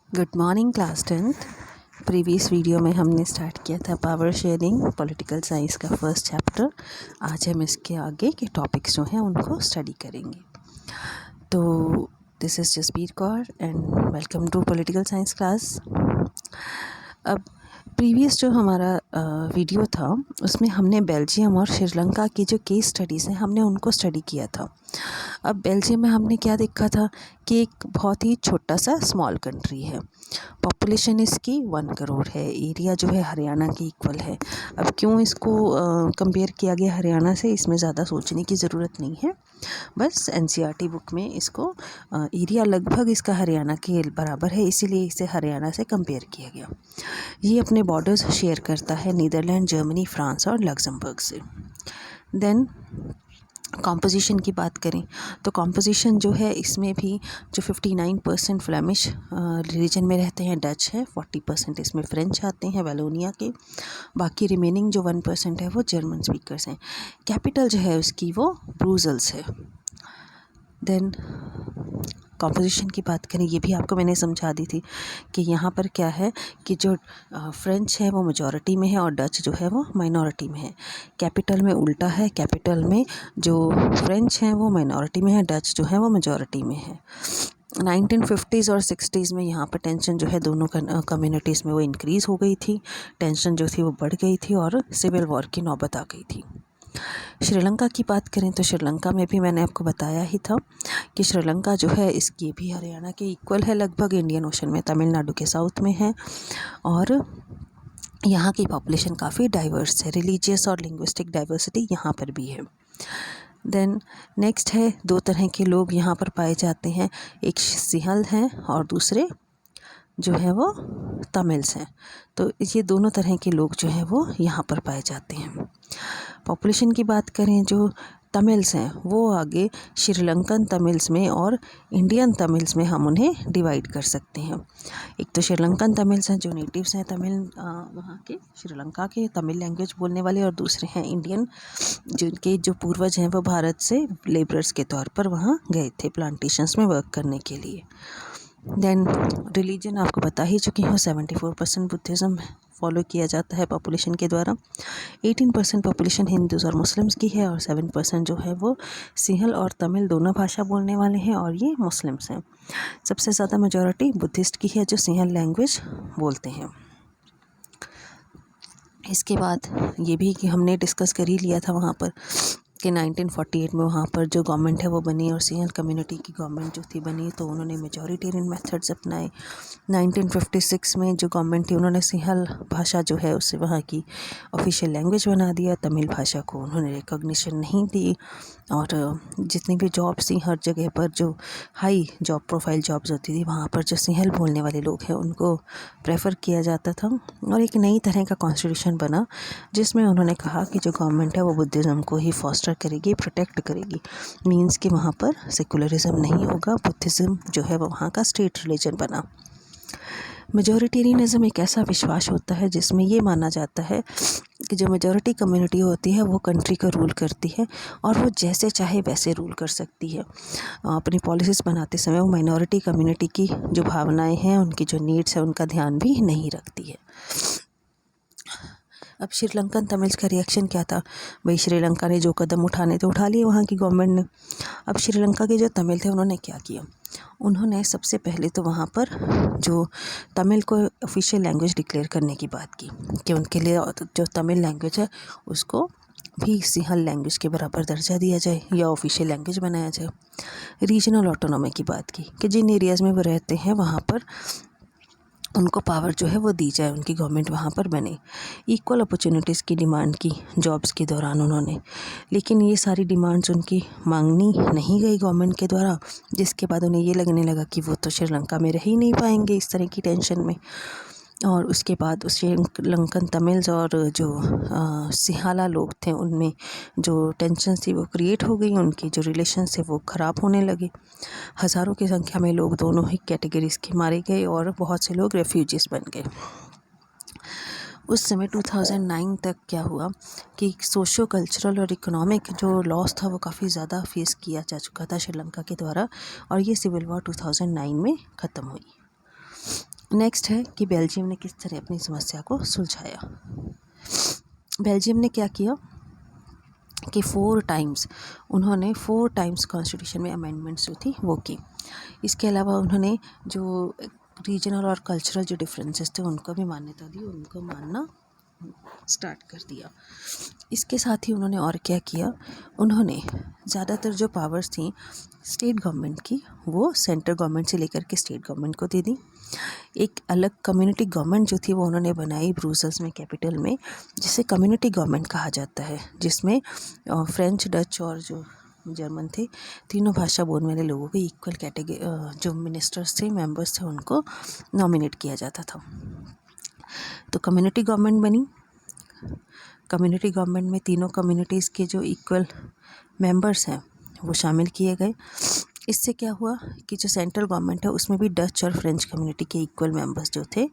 Good morning class 10th। Previous video में हमने start किया था पावर शेयरिंग पॉलिटिकल साइंस का फर्स्ट चैप्टर। आज हम इसके आगे के टॉपिक्स जो हैं उनको स्टडी करेंगे। तो this is Jasbir Kaur and welcome to political science class. अब प्रीवियस जो हमारा वीडियो था उसमें हमने बेल्जियम और श्रीलंका की जो केस स्टडीज़ हैं हमने उनको स्टडी किया था। अब बेल्जियम में हमने क्या देखा था कि एक बहुत ही छोटा सा स्मॉल कंट्री है, पॉपुलेशन इसकी 1 करोड़ है, एरिया जो है हरियाणा के इक्वल है। अब क्यों इसको कंपेयर किया गया हरियाणा से, इसमें ज़्यादा सोचने की ज़रूरत नहीं है। बस एनसीईआरटी बुक में इसको एरिया लगभग इसका हरियाणा के बराबर है, इसीलिए इसे हरियाणा से कंपेयर किया गया। ये अपने बॉर्डर्स शेयर करता है नीदरलैंड, जर्मनी, फ्रांस और लग्जमबर्ग से। देन कॉम्पोजिशन की बात करें तो कॉम्पोजिशन जो है इसमें भी जो 59% फ्लेमिश रीजन में रहते हैं डच है, 40% इसमें फ्रेंच आते हैं वैलोनिया के, बाकी रिमेनिंग जो 1% है वो जर्मन स्पीकर्स हैं। कैपिटल जो है उसकी वो ब्रुसेल्स है। देन कॉम्पोजिशन की बात करें, ये भी आपको मैंने समझा दी थी कि यहाँ पर क्या है कि जो फ्रेंच है वो मेजॉरिटी में है और डच जो है वो माइनॉरिटी में है। कैपिटल में उल्टा है, कैपिटल में जो फ्रेंच हैं वो माइनॉरिटी में है, डच जो है वो मेजॉरिटी में है। 1950s और 60s में यहाँ पर टेंशन जो है दोनों कम्युनिटीज़ में वो इंक्रीज़ हो गई थी, टेंशन जो थी वो बढ़ गई थी और सिविल वॉर की नौबत आ गई थी। श्रीलंका की बात करें तो श्रीलंका में भी मैंने आपको बताया ही था कि श्रीलंका जो है इसकी भी हरियाणा के इक्वल है, लगभग इंडियन ओशन में तमिलनाडु के साउथ में है और यहाँ की पॉपुलेशन काफ़ी डाइवर्स है, रिलीजियस और लिंग्विस्टिक डाइवर्सिटी यहाँ पर भी है। देन नेक्स्ट है, दो तरह के लोग यहाँ पर पाए जाते हैं, एक सिंहल हैं और दूसरे जो है वो तमिल्स हैं। तो ये दोनों तरह के लोग जो हैं वो यहाँ पर पाए जाते हैं। पॉपुलेशन की बात करें, जो तमिल्स हैं वो आगे श्रीलंकन तमिल्स में और इंडियन तमिल्स में हम उन्हें डिवाइड कर सकते हैं। एक तो श्रीलंकन तमिल्स हैं जो नेटिव्स हैं तमिल वहाँ के श्रीलंका के तमिल लैंग्वेज बोलने वाले, और दूसरे हैं इंडियन जिनके जो पूर्वज हैं वो भारत से लेबरर्स के तौर पर वहाँ गए थे प्लांटेशंस में वर्क करने के लिए। देन रिलीजन आपको बता ही चुकी हूँ, 74% बुद्धिज़्म फॉलो किया जाता है पॉपुलेशन के द्वारा। 18% पॉपुलेशन हिंदूज़ और मुस्लिम्स की है और 7% जो है वो सिंहल और तमिल दोनों भाषा बोलने वाले हैं और ये मुस्लिम्स हैं। सबसे ज़्यादा मेजॉरिटी बुद्धिस्ट की है जो सिंहल लैंग्वेज बोलते हैं। इसके बाद ये भी कि हमने डिस्कस कर ही लिया था वहाँ पर कि 1948 में वहाँ पर जो गवर्नमेंट है वो बनी और सिंहल कम्युनिटी की गवर्नमेंट जो थी बनी, तो उन्होंने मेजॉरिटेरियन मेथड्स अपनाए। 1956 में जो गवर्नमेंट थी उन्होंने सिंहल भाषा जो है उससे वहाँ की ऑफिशियल लैंग्वेज बना दिया, तमिल भाषा को उन्होंने रिकॉग्निशन नहीं दी और जितनी भी जॉब्स थी हर जगह पर जो हाई जॉब प्रोफाइल जॉब्स होती थी वहाँ पर जो सिंहल बोलने वाले लोग हैं उनको प्रेफर किया जाता था। और एक नई तरह का कॉन्स्टिट्यूशन बना जिसमें उन्होंने कहा कि जो गवर्नमेंट है वो बुद्धिज़्म को ही फॉस्टर करेगी, प्रोटेक्ट करेगी, मीन्स कि वहाँ पर सेकुलरिज्म नहीं होगा, बुद्धिज़्म जो है वो वहाँ का स्टेट रिलीजन बना। मेजॉरिटेरियनिज्म एक ऐसा विश्वास होता है जिसमें ये माना जाता है कि जो मेजॉरिटी कम्युनिटी होती है वो कंट्री को रूल करती है और वो जैसे चाहे वैसे रूल कर सकती है। अपनी पॉलिसीज़ बनाते समय वो माइनॉरिटी कम्युनिटी की जो भावनाएं हैं, उनकी जो नीड्स है, उनका ध्यान भी नहीं रखती है। अब श्रीलंकन तमिल्स का रिएक्शन क्या था? भाई श्रीलंका ने जो कदम उठाने थे उठा लिए वहाँ की गवर्नमेंट ने। अब श्रीलंका के जो तमिल थे उन्होंने क्या किया, उन्होंने सबसे पहले तो वहाँ पर जो तमिल को ऑफिशियल लैंग्वेज डिक्लेयर करने की बात की कि उनके लिए जो तमिल लैंग्वेज है उसको भी सिंहल लैंग्वेज के बराबर दर्जा दिया जाए या ऑफिशियल लैंग्वेज बनाया जाए। रीजनल ऑटोनॉमी की बात की कि जिन एरियाज़ में वो रहते हैं वहाँ पर उनको पावर जो है वो दी जाए, उनकी गवर्नमेंट वहाँ पर बने। इक्वल अपॉर्चुनिटीज़ की डिमांड की जॉब्स के दौरान उन्होंने, लेकिन ये सारी डिमांड्स उनकी मांगनी नहीं गई गवर्नमेंट के द्वारा, जिसके बाद उन्हें ये लगने लगा कि वो तो श्रीलंका में रह ही नहीं पाएंगे इस तरह की टेंशन में। और उसके बाद श्रीलंकन तमिल्स और जो सिंहाला लोग थे उनमें जो टेंशन थी वो क्रिएट हो गई, उनकी जो रिलेशन थे वो ख़राब होने लगे। हज़ारों की संख्या में लोग दोनों ही कैटेगरीज़ के मारे गए और बहुत से लोग रेफ्यूजीज़ बन गए। उस समय 2009 तक क्या हुआ कि सोशो कल्चरल और इकोनॉमिक जो लॉस था वो काफ़ी ज़्यादा फेस किया जा चुका था श्रीलंका के द्वारा और ये सिविल वॉर 2009 में ख़त्म हुई। नेक्स्ट है कि बेल्जियम ने किस तरह अपनी समस्या को सुलझाया। बेल्जियम ने क्या किया कि 4 टाइम्स कॉन्स्टिट्यूशन में अमेंडमेंट्स जो थी वो की। इसके अलावा उन्होंने जो रीजनल और कल्चरल जो डिफरेंसेस थे उनको भी मान्यता दी, उनको मानना स्टार्ट कर दिया। इसके साथ ही उन्होंने और क्या किया, उन्होंने ज़्यादातर जो पावर्स थी स्टेट गवर्नमेंट की वो सेंट्रल गवर्नमेंट से लेकर के स्टेट गवर्नमेंट को दे दी। एक अलग कम्युनिटी गवर्नमेंट जो थी वो उन्होंने बनाई ब्रुसेल्स में, कैपिटल में, जिसे कम्युनिटी गवर्नमेंट कहा जाता है, जिसमें फ्रेंच, डच और जो जर्मन थे, तीनों भाषा बोलने वाले लोगों के इक्वल कैटेगरी जो मिनिस्टर्स थे, मेंबर्स थे, उनको नॉमिनेट किया जाता था। तो कम्युनिटी गवर्नमेंट बनी। कम्युनिटी गवर्नमेंट में तीनों कम्युनिटीज़ के जो इक्वल मेंबर्स हैं वो शामिल किए गए। इससे क्या हुआ कि जो सेंट्रल गवर्नमेंट है उसमें भी डच और फ्रेंच कम्युनिटी के इक्वल मेंबर्स जो थे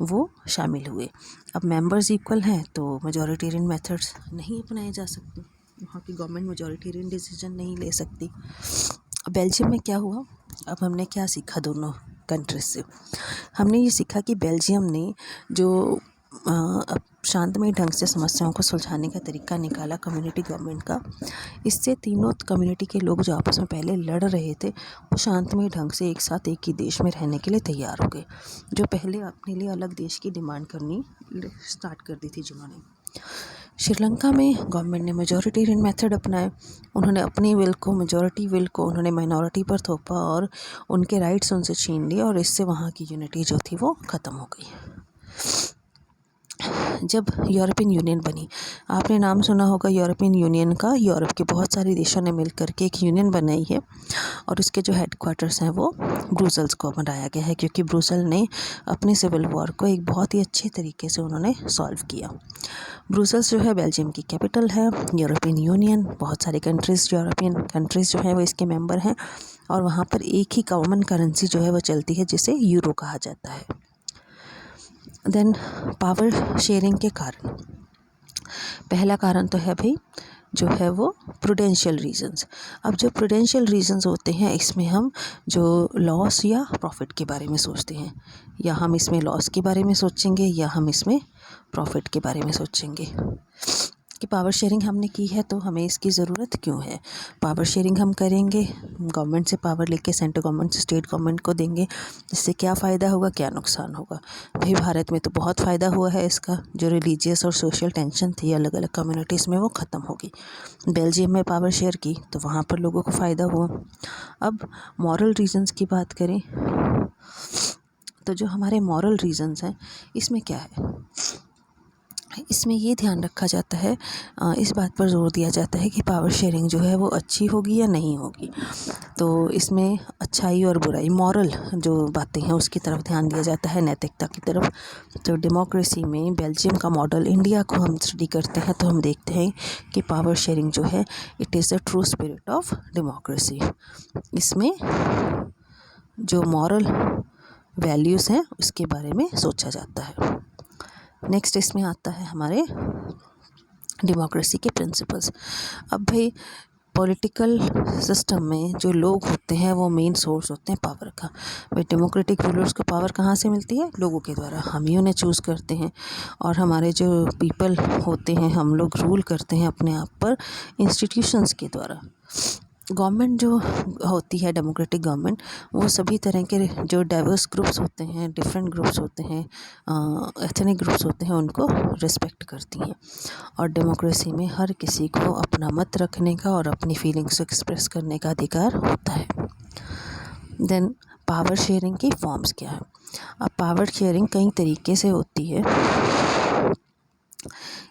वो शामिल हुए। अब मेंबर्स इक्वल हैं तो मेजॉरिटेरियन मेथड्स नहीं अपनाए जा सकते, वहाँ की गवर्नमेंट मेजॉरिटेरियन डिसीजन नहीं ले सकती। बेल्जियम में क्या हुआ, अब हमने क्या सीखा दोनों कंट्रीज से, हमने ये सीखा कि बेल्जियम ने जो शांतमय ढंग से समस्याओं को सुलझाने का तरीका निकाला कम्युनिटी गवर्नमेंट का, इससे तीनों कम्युनिटी के लोग जो आपस में पहले लड़ रहे थे वो शांतमय ढंग से एक साथ एक ही देश में रहने के लिए तैयार हो गए। जो पहले अपने लिए अलग देश की डिमांड करनी स्टार्ट कर दी थी जिन्होंने। श्रीलंका में गवर्नमेंट ने मेजॉरिटेरियन मेथड अपनाए। उन्होंने अपनी विल को, मेजॉरिटी विल को उन्होंने माइनॉरिटी पर थोपा और उनके राइट्स उनसे छीन लिए, और इससे वहाँ की यूनिटी जो थी वो ख़त्म हो गई। जब यूरोपियन यूनियन बनी, आपने नाम सुना होगा यूरोपियन यूनियन का, यूरोप के बहुत सारे देशों ने मिल करके एक यूनियन बनाई है और उसके जो हेडक्वार्टर्स हैं वो ब्रुसेल्स को बनाया गया है, क्योंकि ब्रुसेल ने अपने सिविल वॉर को एक बहुत ही अच्छे तरीके से उन्होंने सॉल्व किया। ब्रुसेल्स जो है बेल्जियम की कैपिटल है। यूरोपियन यूनियन, बहुत सारे कंट्रीज़, यूरोपियन कंट्रीज़ जो हैं वो इसके मेंबर हैं, और वहाँ पर एक ही कॉमन करेंसी जो है वो चलती है जिसे यूरो कहा जाता है। देन पावर शेयरिंग के कारण, पहला कारण तो है भाई जो है वो प्रूडेंशियल रीजंस। अब जो प्रूडेंशियल रीजंस होते हैं इसमें हम जो लॉस या प्रॉफिट के बारे में सोचते हैं, या हम इसमें लॉस के बारे में सोचेंगे या हम इसमें प्रॉफिट के बारे में सोचेंगे कि पावर शेयरिंग हमने की है तो हमें इसकी ज़रूरत क्यों है। पावर शेयरिंग हम करेंगे, गवर्नमेंट से पावर लेके सेंट्रल गवर्नमेंट से स्टेट गवर्नमेंट को देंगे, इससे क्या फ़ायदा होगा, क्या नुकसान होगा। भाई भारत में तो बहुत फ़ायदा हुआ है इसका, जो रिलीजियस और सोशल टेंशन थी अलग अलग कम्युनिटीज़ में वो ख़त्म होगी। बेल्जियम में पावर शेयर की तो वहाँ पर लोगों को फ़ायदा हुआ। अब मॉरल रीजंस की बात करें तो जो हमारे मॉरल रीजंस हैं इसमें क्या है, इसमें ये ध्यान रखा जाता है, इस बात पर जोर दिया जाता है कि पावर शेयरिंग जो है वो अच्छी होगी या नहीं होगी। तो इसमें अच्छाई और बुराई, मॉरल जो बातें हैं उसकी तरफ ध्यान दिया जाता है, नैतिकता की तरफ। तो डेमोक्रेसी में बेल्जियम का मॉडल, इंडिया को हम स्टडी करते हैं तो हम देखते हैं कि पावर शेयरिंग जो है it is the true spirit of democracy. इसमें जो मॉरल वैल्यूज़ हैं उसके बारे में सोचा जाता है। नेक्स्ट इसमें आता है हमारे डेमोक्रेसी के प्रिंसिपल्स। अब भाई पॉलिटिकल सिस्टम में जो लोग होते हैं वो मेन सोर्स होते हैं पावर का। भाई डेमोक्रेटिक रूलर्स को पावर कहाँ से मिलती है, लोगों के द्वारा, हम ही उन्हें चूज़ करते हैं, और हमारे जो पीपल होते हैं हम लोग रूल करते हैं अपने आप पर इंस्टीट्यूशंस के द्वारा। गवर्नमेंट जो होती है डेमोक्रेटिक गवर्नमेंट, वो सभी तरह के जो डाइवर्स ग्रुप्स होते हैं, डिफरेंट ग्रुप्स होते हैं, एथनिक ग्रुप्स होते हैं, उनको रिस्पेक्ट करती हैं। और डेमोक्रेसी में हर किसी को अपना मत रखने का और अपनी फीलिंग्स एक्सप्रेस करने का अधिकार होता है। देन पावर शेयरिंग की फॉर्म्स क्या है। अब पावर शेयरिंग कई तरीके से होती है।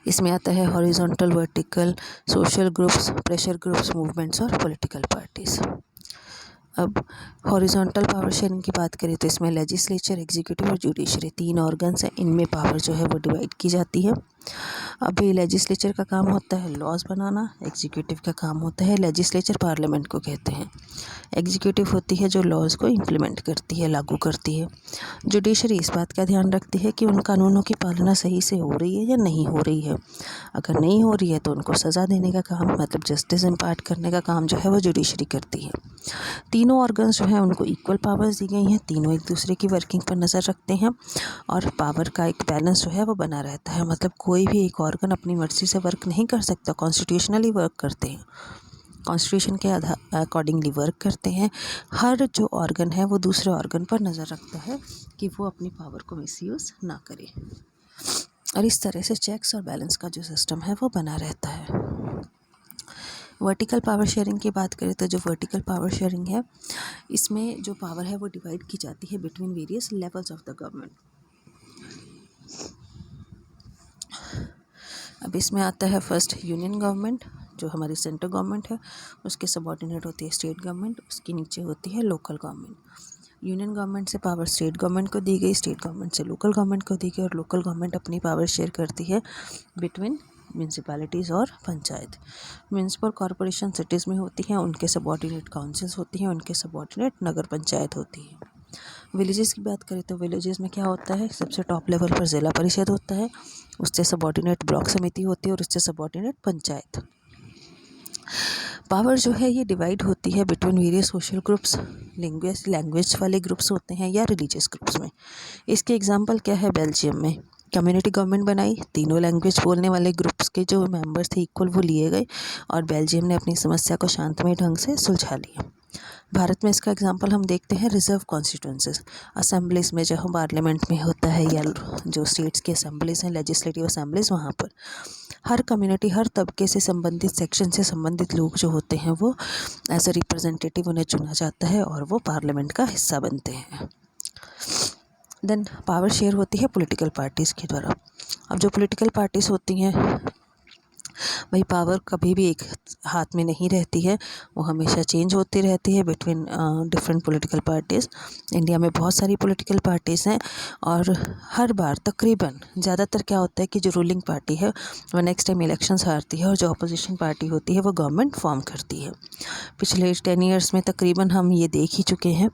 इसमें आता है horizontal, vertical, social groups, pressure groups, movements और पॉलिटिकल पार्टीज़। अब हॉरिजॉन्टल पावर शेयरिंग की बात करें तो इसमें लेजिस्लेचर, एग्जीक्यूटिव और जुडिशरी 3 ऑर्गन्स हैं, इनमें पावर जो है वो डिवाइड की जाती है। अभी लेजिस्लेचर का काम होता है लॉज बनाना, एग्जीक्यूटिव का काम होता है, लेजिस्लेचर पार्लियामेंट को कहते हैं, एग्जीक्यूटिव होती है जो लॉज को इम्प्लीमेंट करती है, लागू करती है। जुडिशरी इस बात का ध्यान रखती है कि उन कानूनों की पालना सही से हो रही है या नहीं हो रही है। अगर नहीं हो रही है तो उनको सज़ा देने का काम, मतलब जस्टिस इम्पार्ट करने का काम जो है वो जुडिशरी करती है। तीनों ऑर्गन्स जो हैं उनको इक्वल पावर्स दी गई हैं, तीनों एक दूसरे की वर्किंग पर नज़र रखते हैं और पावर का एक बैलेंस जो है वो बना रहता है। मतलब कोई भी एक ऑर्गन अपनी मर्ज़ी से वर्क नहीं कर सकता, कॉन्स्टिट्यूशनली वर्क करते हैं, कॉन्स्टिट्यूशन के अकॉर्डिंगली वर्क करते हैं। हर जो ऑर्गन है वो दूसरे ऑर्गन पर नज़र रखता है कि वो अपनी पावर को मिसयूज़ ना करे, और इस तरह से चेक्स और बैलेंस का जो सिस्टम है वो बना रहता है। वर्टिकल पावर शेयरिंग की बात करें तो जो वर्टिकल पावर शेयरिंग है, इसमें जो पावर है वो डिवाइड की जाती है between various levels of the government. अब इसमें आता है फर्स्ट यूनियन गवर्नमेंट, जो हमारी सेंट्रल गवर्नमेंट है, उसके सबऑर्डिनेट होती है स्टेट गवर्नमेंट, उसके नीचे होती है लोकल गवर्नमेंट। यूनियन गवर्नमेंट से पावर स्टेट गवर्नमेंट को दी गई, स्टेट गवर्नमेंट से लोकल गवर्नमेंट को दी गई, और लोकल गवर्नमेंट अपनी पावर शेयर करती है बिटवीन म्यूनसिपैलिटीज़ और पंचायत। म्यूनसिपल कॉरपोरेशन सिटीज़ में होती हैं, उनके सबऑर्डिनेट काउंसिल्स होती हैं, उनके सबऑर्डिनेट नगर पंचायत होती है। विलेजेस की बात करें तो विलेजेस में क्या होता है, सबसे टॉप लेवल पर ज़िला परिषद होता है, उससे सबऑर्डिनेट ब्लॉक समिति होती है और उससे सबऑर्डिनेट पंचायत। पावर जो है ये डिवाइड होती है between various social groups, language वाले ग्रुप्स होते हैं या रिलीजियस ग्रुप्स में। इसके एग्जांपल क्या है, बेल्जियम में कम्युनिटी गवर्नमेंट बनाई, तीनों लैंग्वेज बोलने वाले ग्रुप्स के जो मेंबर्स थे इक्वल वो लिए गए और बेल्जियम ने अपनी समस्या को शांतमय ढंग से सुलझा लिया। भारत में इसका एग्जांपल हम देखते हैं रिजर्व कॉन्स्टिट्यूंसीज, असेंबलीज में जहाँ पार्लियामेंट में होता है या जो स्टेट्स की असेंबलीज हैं, लेजिस्लेटिव असेंबलीज, वहाँ पर हर कम्युनिटी, हर तबके से संबंधित, सेक्शन से संबंधित लोग जो होते हैं वो एज अ रिप्रेजेंटेटिव उन्हें चुना जाता है और वो पार्लियामेंट का हिस्सा बनते हैं। देन पावर शेयर होती है पॉलिटिकल पार्टीज़ के द्वारा। अब जो पॉलिटिकल पार्टीज़ होती हैं भाई, पावर कभी भी एक हाथ में नहीं रहती है, वो हमेशा चेंज होती रहती है between different political parties. India में बहुत सारी पॉलिटिकल पार्टीज़ हैं और हर बार तकरीबन ज़्यादातर क्या होता है कि जो रूलिंग पार्टी है वो नेक्स्ट टाइम इलेक्शंस हारती है और जो अपोजिशन पार्टी होती है वो गवर्नमेंट फॉर्म करती है। पिछले 10 ईयर्स में तकरीबन हम ये देख ही चुके हैं।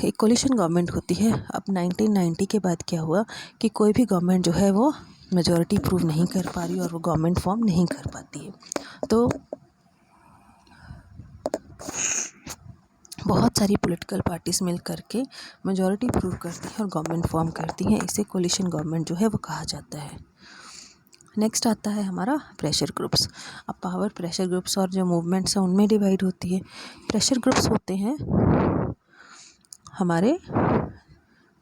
एक कोलिशन गवर्नमेंट होती है। अब 1990 के बाद क्या हुआ कि कोई भी गवर्नमेंट जो है वो मेजॉरिटी प्रूव नहीं कर पा रही और वो गवर्नमेंट फॉर्म नहीं कर पाती है। तो बहुत सारी पॉलिटिकल पार्टीज़ मिल करके मेजॉरिटी प्रूव करती हैं और गवर्नमेंट फॉर्म करती हैं, इसे कोलिशन गवर्नमेंट जो है वो कहा जाता है। नेक्स्ट आता है हमारा प्रेशर ग्रुप्स। अब पावर प्रेशर ग्रुप्स और जो मूवमेंट्स हैं उनमें डिवाइड होती है। प्रेशर ग्रुप्स होते हैं हमारे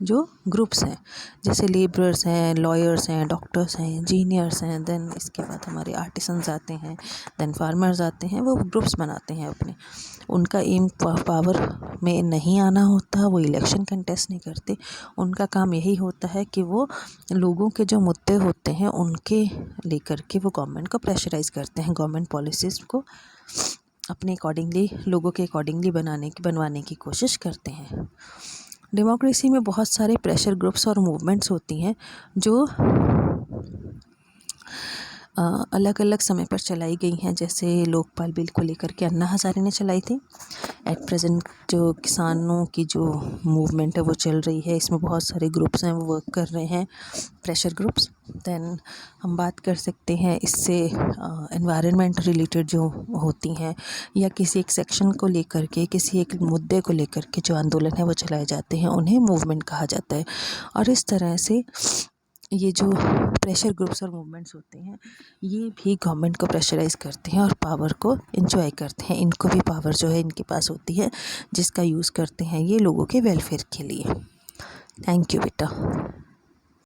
जो ग्रुप्स हैं, जैसे लेबरर्स हैं, लॉयर्स हैं, डॉक्टर्स हैं, इंजीनियर्स हैं, देन इसके बाद हमारे आर्टिसंस आते हैं, देन फार्मर्स आते हैं, वो ग्रुप्स बनाते हैं अपने। उनका एम पावर में नहीं आना होता, वो इलेक्शन कंटेस्ट नहीं करते, उनका काम यही होता है कि वो लोगों के जो मुद्दे होते हैं उनके लेकर के वो गवर्नमेंट को प्रेशराइज़ करते हैं, गवर्नमेंट पॉलिसीज़ को अपने अकॉर्डिंगली, लोगों के अकॉर्डिंगली बनवाने की कोशिश करते हैं। डेमोक्रेसी में बहुत सारे प्रेशर ग्रुप्स और मूवमेंट्स होती हैं जो अलग अलग समय पर चलाई गई हैं। जैसे लोकपाल बिल को लेकर के अन्ना हज़ारे ने चलाई थी। एट प्रेजेंट जो किसानों की जो मूवमेंट है वो चल रही है, इसमें बहुत सारे ग्रुप्स हैं वो वर्क कर रहे हैं, प्रेशर ग्रुप्स। देन हम बात कर सकते हैं इससे एनवायरनमेंट रिलेटेड जो होती हैं या किसी एक सेक्शन को लेकर के, किसी एक मुद्दे को लेकर के जो आंदोलन है वो चलाए जाते हैं, उन्हें मूवमेंट कहा जाता है। और इस तरह से ये जो प्रेशर ग्रुप्स और मूवमेंट्स होते हैं ये भी गवर्नमेंट को प्रेशराइज़ करते हैं और पावर को एंजॉय करते हैं। इनको भी पावर जो है इनके पास होती है जिसका यूज़ करते हैं ये लोगों के वेलफेयर के लिए। थैंक यू बेटा।